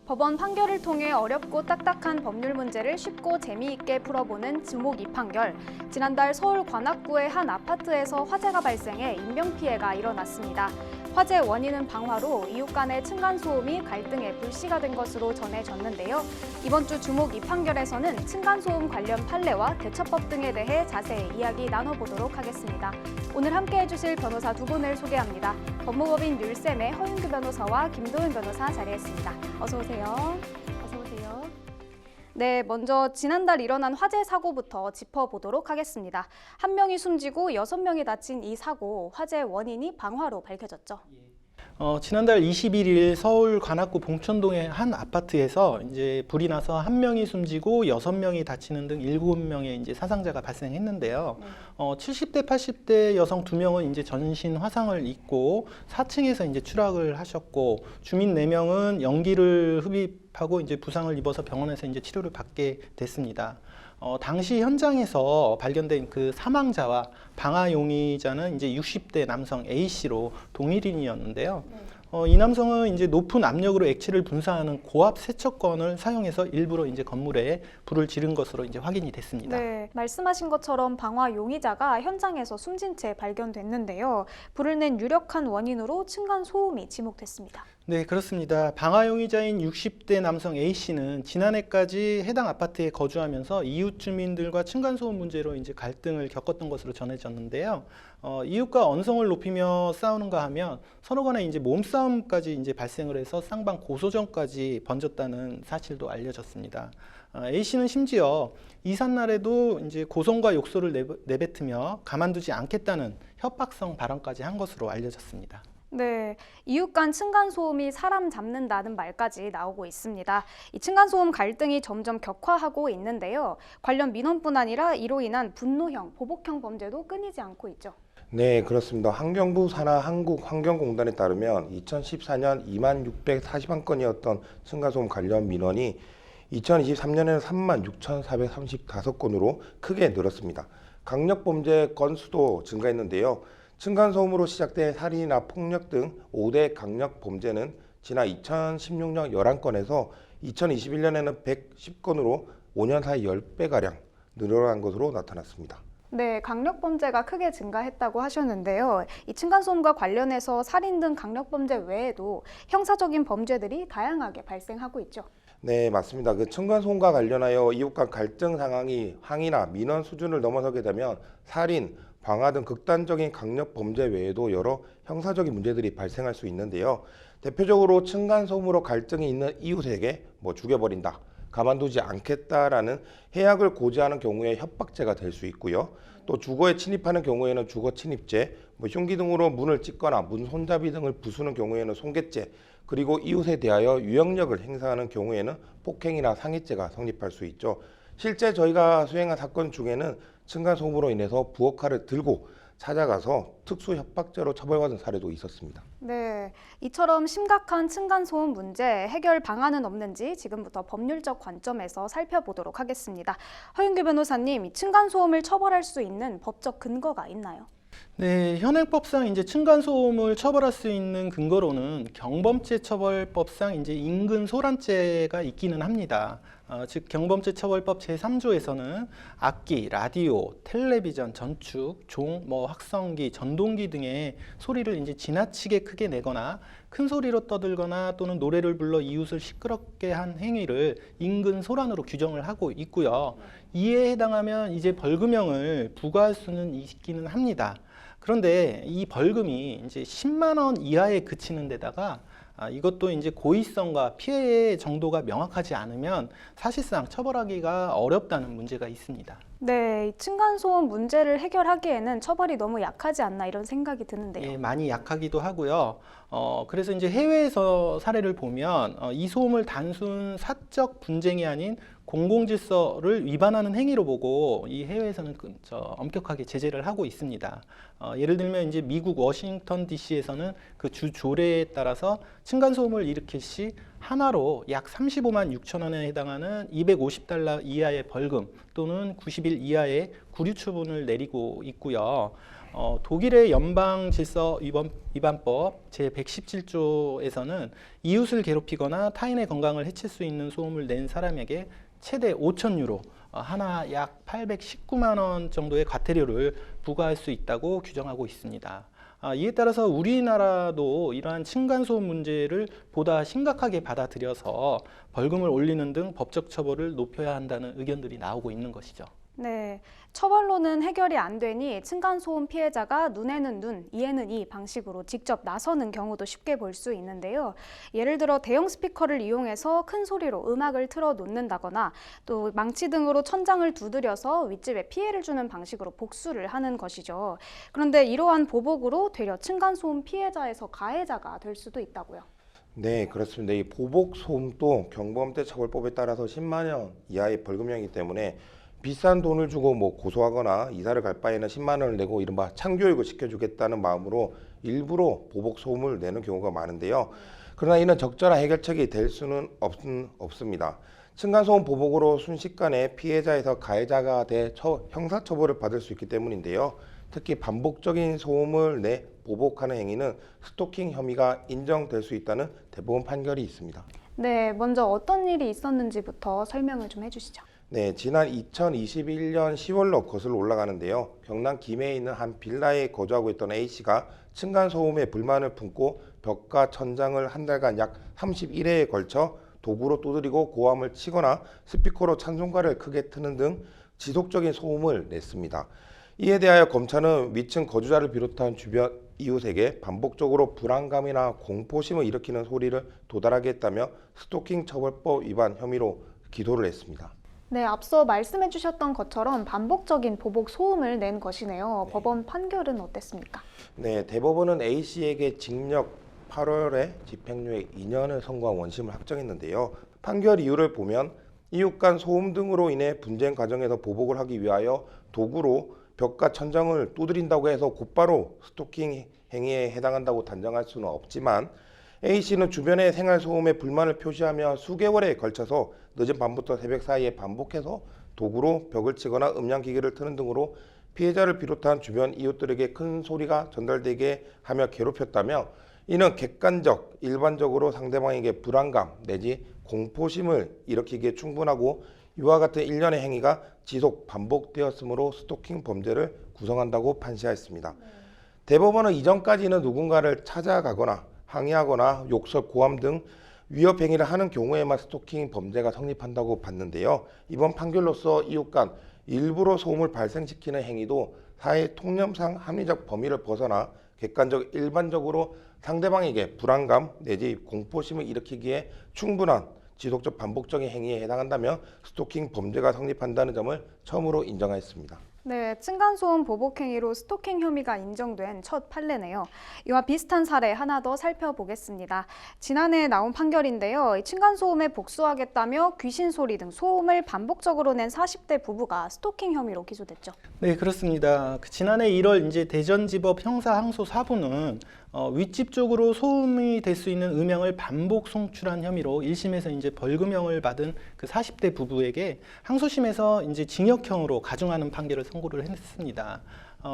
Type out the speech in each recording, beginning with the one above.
법원 판결을 통해 어렵고 딱딱한 법률 문제를 쉽고 재미있게 풀어보는 주목 이 판결. 지난달 서울 관악구의 한 아파트에서 화재가 발생해 인명피해가 일어났습니다. 화재 원인은 방화로 이웃 간의 층간소음이 갈등의 불씨가 된 것으로 전해졌는데요. 이번 주 주목 이 판결에서는 층간소음 관련 판례와 대처법 등에 대해 자세히 이야기 나눠보도록 하겠습니다. 오늘 함께해 주실 변호사 두 분을 소개합니다. 법무법인 율쌤의 허윤규 변호사와 김도윤 변호사 자리했습니다. 어서 오세요. 어서 오세요. 네, 먼저 지난달 일어난 화재 사고부터 짚어보도록 하겠습니다. 한 명이 숨지고 6명이 다친 이 사고, 화재 원인이 방화로 밝혀졌죠. 지난달 21일 서울 관악구 봉천동의 한 아파트에서 이제 불이 나서 한 명이 숨지고 6명이 다치는 등 7명의 이제 사상자가 발생했는데요. 70대, 80대 여성 2명은 이제 전신 화상을 입고 4층에서 이제 추락을 하셨고, 주민 4명은 연기를 흡입하고 이제 부상을 입어서 병원에서 이제 치료를 받게 됐습니다. 당시 현장에서 발견된 그 사망자와 방화 용의자는 이제 60대 남성 A씨로 동일인이었는데요. 이 남성은 이제 높은 압력으로 액체를 분사하는 고압 세척건을 사용해서 일부러 이제 건물에 불을 지른 것으로 이제 확인이 됐습니다. 네, 말씀하신 것처럼 방화 용의자가 현장에서 숨진 채 발견됐는데요. 불을 낸 유력한 원인으로 층간 소음이 지목됐습니다. 네, 그렇습니다. 방화 용의자인 60대 남성 A씨는 지난해까지 해당 아파트에 거주하면서 이웃 주민들과 층간소음 문제로 이제 갈등을 겪었던 것으로 전해졌는데요. 이웃과 언성을 높이며 싸우는가 하면 서로 간에 이제 몸싸움까지 이제 발생을 해서 쌍방 고소전까지 번졌다는 사실도 알려졌습니다. A씨는 심지어 이삿날에도 이제 고성과 욕설을 내뱉으며 가만두지 않겠다는 협박성 발언까지 한 것으로 알려졌습니다. 네, 이웃 간 층간소음이 사람 잡는다는 말까지 나오고 있습니다. 이 층간소음 갈등이 점점 격화하고 있는데요. 관련 민원뿐 아니라 이로 인한 분노형, 보복형 범죄도 끊이지 않고 있죠. 네, 그렇습니다. 환경부 산하 한국환경공단에 따르면 2014년 2641건이었던 층간소음 관련 민원이 2023년에는 36,435건으로 크게 늘었습니다. 강력범죄 건수도 증가했는데요. 층간소음으로 시작된 살인이나 폭력 등 5대 강력범죄는 지난 2016년 11건에서 2021년에는 110건으로 5년 사이 10배가량 늘어난 것으로 나타났습니다. 네, 강력범죄가 크게 증가했다고 하셨는데요. 이 층간소음과 관련해서 살인 등 강력범죄 외에도 형사적인 범죄들이 다양하게 발생하고 있죠. 네, 맞습니다. 그 층간소음과 관련하여 이웃 간 갈등 상황이 항의나 민원 수준을 넘어서게 되면 살인, 방화 등 극단적인 강력 범죄 외에도 여러 형사적인 문제들이 발생할 수 있는데요. 대표적으로 층간소음으로 갈등이 있는 이웃에게 죽여버린다, 가만두지 않겠다라는 해악을 고지하는 경우에 협박죄가 될 수 있고요. 또 주거에 침입하는 경우에는 주거 침입죄, 흉기 등으로 문을 찢거나 문 손잡이 등을 부수는 경우에는 손괴죄, 그리고 이웃에 대하여 유형력을 행사하는 경우에는 폭행이나 상해죄가 성립할 수 있죠. 실제 저희가 수행한 사건 중에는 층간소음으로 인해서 부엌칼을 들고 찾아가서 특수협박죄로 처벌받은 사례도 있었습니다. 네, 이처럼 심각한 층간소음 문제 해결 방안은 없는지 지금부터 법률적 관점에서 살펴보도록 하겠습니다. 허윤규 변호사님, 이 층간소음을 처벌할 수 있는 법적 근거가 있나요? 네, 현행법상 이제 층간소음을 처벌할 수 있는 근거로는 경범죄 처벌법상 이제 인근 소란죄가 있기는 합니다. 즉 경범죄 처벌법 제3조에서는 악기, 라디오, 텔레비전, 전축, 종, 확성기, 전동기 등의 소리를 이제 지나치게 크게 내거나 큰 소리로 떠들거나 또는 노래를 불러 이웃을 시끄럽게 한 행위를 인근 소란으로 규정을 하고 있고요. 이에 해당하면 이제 벌금형을 부과할 수는 있기는 합니다. 그런데 이 벌금이 이제 10만 원 이하에 그치는 데다가 이것도 이제 고의성과 피해의 정도가 명확하지 않으면 사실상 처벌하기가 어렵다는 문제가 있습니다. 네, 층간소음 문제를 해결하기에는 처벌이 너무 약하지 않나 이런 생각이 드는데요. 예, 많이 약하기도 하고요. 그래서 이제 해외에서 사례를 보면 이 소음을 단순 사적 분쟁이 아닌 공공질서를 위반하는 행위로 보고 이 해외에서는 엄격하게 제재를 하고 있습니다. 예를 들면 이제 미국 워싱턴 DC에서는 그 주 조례에 따라서 층간소음을 일으킬 시 하나로 약 35만 6천 원에 해당하는 $250 이하의 벌금 또는 90일 이하의 구류 처분을 내리고 있고요. 독일의 연방질서위반법 제117조에서는 이웃을 괴롭히거나 타인의 건강을 해칠 수 있는 소음을 낸 사람에게 최대 5,000유로, 하나 약 819만 원 정도의 과태료를 부과할 수 있다고 규정하고 있습니다. 이에 따라서 우리나라도 이러한 층간소음 문제를 보다 심각하게 받아들여서 벌금을 올리는 등 법적 처벌을 높여야 한다는 의견들이 나오고 있는 것이죠. 네, 처벌로는 해결이 안 되니 층간소음 피해자가 눈에는 눈, 이에는 이 방식으로 직접 나서는 경우도 쉽게 볼 수 있는데요. 예를 들어 대형 스피커를 이용해서 큰 소리로 음악을 틀어놓는다거나 또 망치 등으로 천장을 두드려서 윗집에 피해를 주는 방식으로 복수를 하는 것이죠. 그런데 이러한 보복으로 되려 층간소음 피해자에서 가해자가 될 수도 있다고요. 네, 그렇습니다. 이 보복 소음도 경범죄 처벌법에 따라서 10만 원 이하의 벌금형이기 때문에 비싼 돈을 주고 고소하거나 이사를 갈 바에는 10만 원을 내고 이른바 참교육을 시켜주겠다는 마음으로 일부러 보복 소음을 내는 경우가 많은데요. 그러나 이는 적절한 해결책이 될 수는 없습니다. 층간소음 보복으로 순식간에 피해자에서 가해자가 돼 형사처벌을 받을 수 있기 때문인데요. 특히 반복적인 소음을 내 보복하는 행위는 스토킹 혐의가 인정될 수 있다는 대법원 판결이 있습니다. 네, 먼저 어떤 일이 있었는지부터 설명을 좀 해주시죠. 네, 지난 2021년 10월로 거슬러 올라가는데요. 경남 김해에 있는 한 빌라에 거주하고 있던 A씨가 층간소음에 불만을 품고 벽과 천장을 한 달간 약 31회에 걸쳐 도구로 두드리고 고함을 치거나 스피커로 찬송가를 크게 트는 등 지속적인 소음을 냈습니다. 이에 대하여 검찰은 위층 거주자를 비롯한 주변 이웃에게 반복적으로 불안감이나 공포심을 일으키는 소리를 도달하게 했다며 스토킹 처벌법 위반 혐의로 기소를 했습니다. 네, 앞서 말씀해 주셨던 것처럼 반복적인 보복 소음을 낸 것이네요. 네. 법원 판결은 어땠습니까? 네, 대법원은 A씨에게 징역 8월에 집행유예 2년을 선고한 원심을 확정했는데요. 판결 이유를 보면 이웃 간 소음 등으로 인해 분쟁 과정에서 보복을 하기 위하여 도구로 벽과 천장을 두드린다고 해서 곧바로 스토킹 행위에 해당한다고 단정할 수는 없지만 A씨는 주변의 생활 소음에 불만을 표시하며 수개월에 걸쳐서 늦은 밤부터 새벽 사이에 반복해서 도구로 벽을 치거나 음향기기를 트는 등으로 피해자를 비롯한 주변 이웃들에게 큰 소리가 전달되게 하며 괴롭혔다며 이는 객관적, 일반적으로 상대방에게 불안감 내지 공포심을 일으키기에 충분하고 이와 같은 일련의 행위가 지속 반복되었으므로 스토킹 범죄를 구성한다고 판시하였습니다. 대법원은 이전까지는 누군가를 찾아가거나 항의하거나 욕설, 고함 등 위협 행위를 하는 경우에만 스토킹 범죄가 성립한다고 봤는데요. 이번 판결로서 이웃 간 일부러 소음을 발생시키는 행위도 사회 통념상 합리적 범위를 벗어나 객관적, 일반적으로 상대방에게 불안감 내지 공포심을 일으키기에 충분한 지속적 반복적인 행위에 해당한다며 스토킹 범죄가 성립한다는 점을 처음으로 인정하였습니다. 네, 층간소음 보복 행위로 스토킹 혐의가 인정된 첫 판례네요. 이와 비슷한 사례 하나 더 살펴보겠습니다. 지난해 나온 판결인데요. 층간소음에 복수하겠다며 귀신 소리 등 소음을 반복적으로 낸 40대 부부가 스토킹 혐의로 기소됐죠. 네, 그렇습니다. 지난해 1월 이제 대전지법 형사항소 4부는 윗집 쪽으로 소음이 될 수 있는 음향을 반복 송출한 혐의로 1심에서 이제 벌금형을 받은 그 40대 부부에게 항소심에서 이제 징역형으로 가중하는 판결을 선고를 했습니다.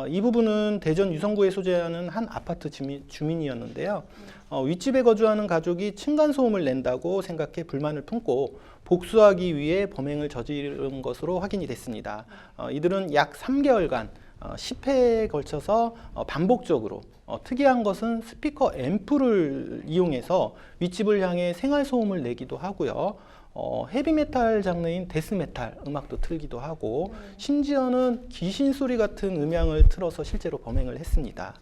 이 부분은 대전 유성구에 소재하는 한 아파트 주민이었는데요. 윗집에 거주하는 가족이 층간소음을 낸다고 생각해 불만을 품고 복수하기 위해 범행을 저지른 것으로 확인이 됐습니다. 이들은 약 3개월간 10회에 걸쳐서 반복적으로 특이한 것은 스피커 앰프를 이용해서 윗집을 향해 생활소음을 내기도 하고요. 헤비메탈 장르인 데스메탈 음악도 틀기도 하고 심지어는 귀신 소리 같은 음향을 틀어서 실제로 범행을 했습니다.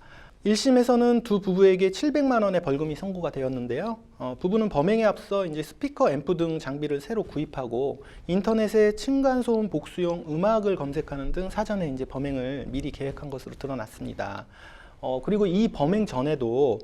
1심에서는 두 부부에게 700만 원의 벌금이 선고가 되었는데요. 부부는 범행에 앞서 이제 스피커 앰프 등 장비를 새로 구입하고 인터넷에 층간소음 복수용 음악을 검색하는 등 사전에 이제 범행을 미리 계획한 것으로 드러났습니다. 그리고 이 범행 전에도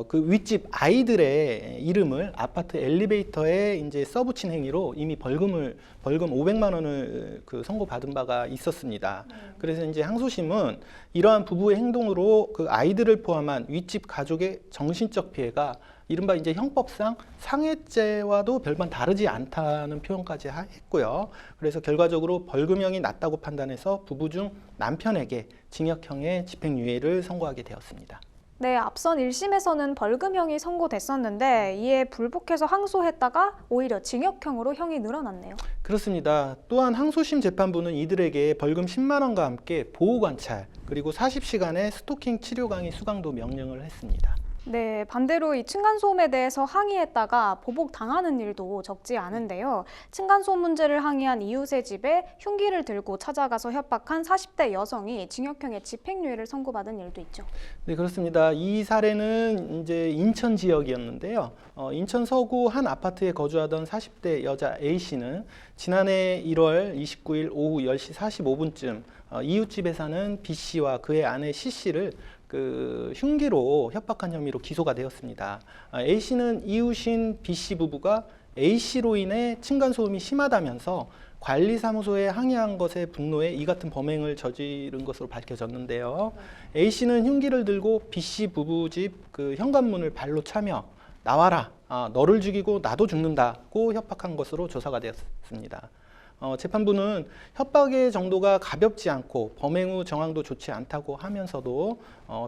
그 윗집 아이들의 이름을 아파트 엘리베이터에 이제 써붙인 행위로 이미 벌금 500만 원을 그 선고받은 바가 있었습니다. 그래서 이제 항소심은 이러한 부부의 행동으로 그 아이들을 포함한 윗집 가족의 정신적 피해가 이른바 이제 형법상 상해죄와도 별반 다르지 않다는 표현까지 했고요. 그래서 결과적으로 벌금형이 낮다고 판단해서 부부 중 남편에게 징역형의 집행유예를 선고하게 되었습니다. 네, 앞선 1심에서는 벌금형이 선고됐었는데 이에 불복해서 항소했다가 오히려 징역형으로 형이 늘어났네요. 그렇습니다. 또한 항소심 재판부는 이들에게 벌금 10만 원과 함께 보호관찰 그리고 40시간의 스토킹 치료 강의 수강도 명령을 했습니다. 네, 반대로 이 층간소음에 대해서 항의했다가 보복당하는 일도 적지 않은데요. 층간소음 문제를 항의한 이웃의 집에 흉기를 들고 찾아가서 협박한 40대 여성이 징역형의 집행유예를 선고받은 일도 있죠. 네, 그렇습니다. 이 사례는 이제 인천 지역이었는데요. 인천 서구 한 아파트에 거주하던 40대 여자 A 씨는 지난해 1월 29일 오후 10시 45분쯤 이웃집에 사는 B 씨와 그의 아내 C 씨를 흉기로 협박한 혐의로 기소가 되었습니다. A 씨는 이웃인 B 씨 부부가 A 씨로 인해 층간소음이 심하다면서 관리사무소에 항의한 것에 분노해 이 같은 범행을 저지른 것으로 밝혀졌는데요. A 씨는 흉기를 들고 B 씨 부부 집 현관문을 발로 차며 나와라, 너를 죽이고 나도 죽는다고 협박한 것으로 조사가 되었습니다. 재판부는 협박의 정도가 가볍지 않고 범행 후 정황도 좋지 않다고 하면서도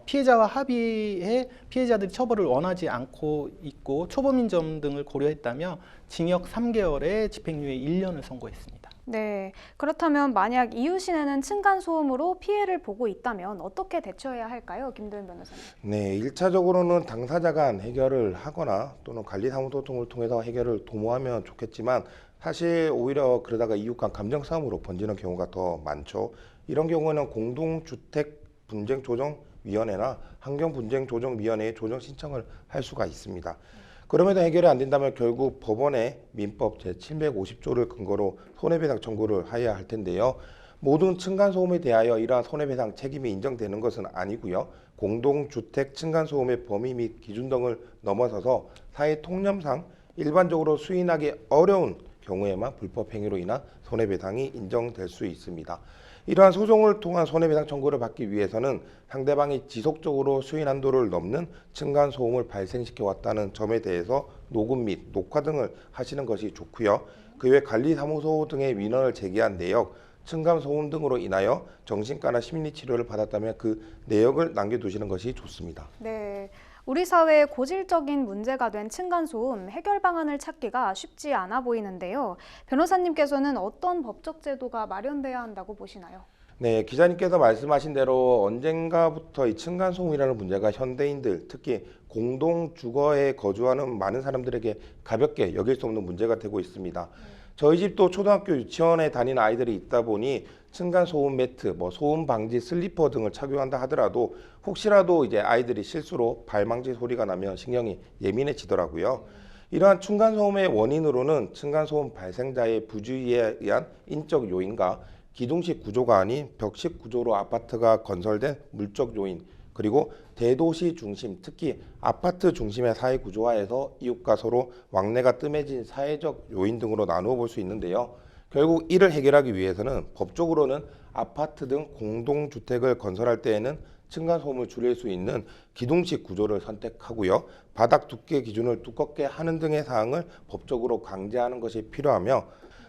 피해자와 합의해 피해자들이 처벌을 원하지 않고 있고 초범인 점 등을 고려했다며 징역 3개월에 집행유예 1년을 선고했습니다. 네, 그렇다면 만약 이웃인에는 층간소음으로 피해를 보고 있다면 어떻게 대처해야 할까요? 김도현 변호사님. 네, 1차적으로는 당사자 간 해결을 하거나 또는 관리사무소통을 통해서 해결을 도모하면 좋겠지만 사실 오히려 그러다가 이웃 간 감정 싸움으로 번지는 경우가 더 많죠. 이런 경우는 공동주택분쟁조정위원회나 환경분쟁조정위원회에 조정 신청을 할 수가 있습니다. 그럼에도 해결이 안 된다면 결국 법원에 민법 제750조를 근거로 손해배상 청구를 해야 할 텐데요. 모든 층간소음에 대하여 이러한 손해배상 책임이 인정되는 것은 아니고요. 공동주택 층간소음의 범위 및 기준 등을 넘어서서 사회 통념상 일반적으로 수인하기 어려운 경우에만 불법 행위로 인한 손해배상이 인정될 수 있습니다. 이러한 소송을 통한 손해배상 청구를 받기 위해서는 상대방이 지속적으로 수인 한도를 넘는 층간소음을 발생시켜 왔다는 점에 대해서 녹음 및 녹화 등을 하시는 것이 좋고요. 그 외 관리사무소 등의 민원을 제기한 내역, 층간소음 등으로 인하여 정신과나 심리치료를 받았다면 그 내역을 남겨두시는 것이 좋습니다. 네. 우리 사회의 고질적인 문제가 된 층간소음 해결 방안을 찾기가 쉽지 않아 보이는데요. 변호사님께서는 어떤 법적 제도가 마련돼야 한다고 보시나요? 네, 기자님께서 말씀하신 대로 언젠가부터 이 층간소음이라는 문제가 현대인들, 특히 공동주거에 거주하는 많은 사람들에게 가볍게 여길 수 없는 문제가 되고 있습니다. 저희 집도 초등학교 유치원에 다니는 아이들이 있다 보니 층간소음 매트, 소음 방지 슬리퍼 등을 착용한다 하더라도 혹시라도 이제 아이들이 실수로 발망지 소리가 나면 신경이 예민해지더라고요. 이러한 층간소음의 원인으로는 층간소음 발생자의 부주의에 의한 인적 요인과 기둥식 구조가 아닌 벽식 구조로 아파트가 건설된 물적 요인, 그리고 대도시 중심, 특히 아파트 중심의 사회 구조화에서 이웃과 서로 왕래가 뜸해진 사회적 요인 등으로 나누어 볼 수 있는데요. 결국 이를 해결하기 위해서는 법적으로는 아파트 등 공동주택을 건설할 때에는 층간소음을 줄일 수 있는 기둥식 구조를 선택하고요. 바닥 두께 기준을 두껍게 하는 등의 사항을 법적으로 강제하는 것이 필요하며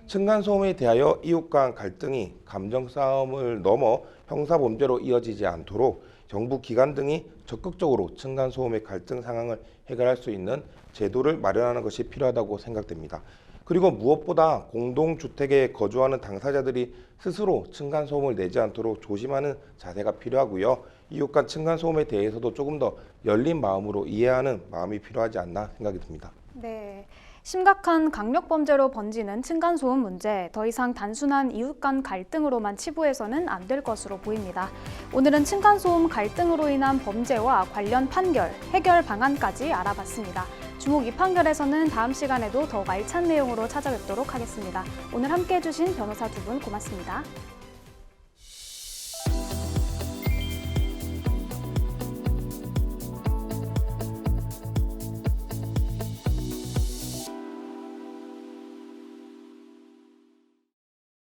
층간소음에 대하여 이웃 간 갈등이 감정 싸움을 넘어 형사범죄로 이어지지 않도록 정부 기관 등이 적극적으로 층간소음의 갈등 상황을 해결할 수 있는 제도를 마련하는 것이 필요하다고 생각됩니다. 그리고 무엇보다 공동주택에 거주하는 당사자들이 스스로 층간소음을 내지 않도록 조심하는 자세가 필요하고요. 이웃 간 층간소음에 대해서도 조금 더 열린 마음으로 이해하는 마음이 필요하지 않나 생각이 듭니다. 네. 심각한 강력범죄로 번지는 층간소음 문제, 더 이상 단순한 이웃 간 갈등으로만 치부해서는 안 될 것으로 보입니다. 오늘은 층간소음 갈등으로 인한 범죄와 관련 판결, 해결 방안까지 알아봤습니다. 주목 이 판결에서는 다음 시간에도 더욱 알찬 내용으로 찾아뵙도록 하겠습니다. 오늘 함께해 주신 변호사 두 분 고맙습니다.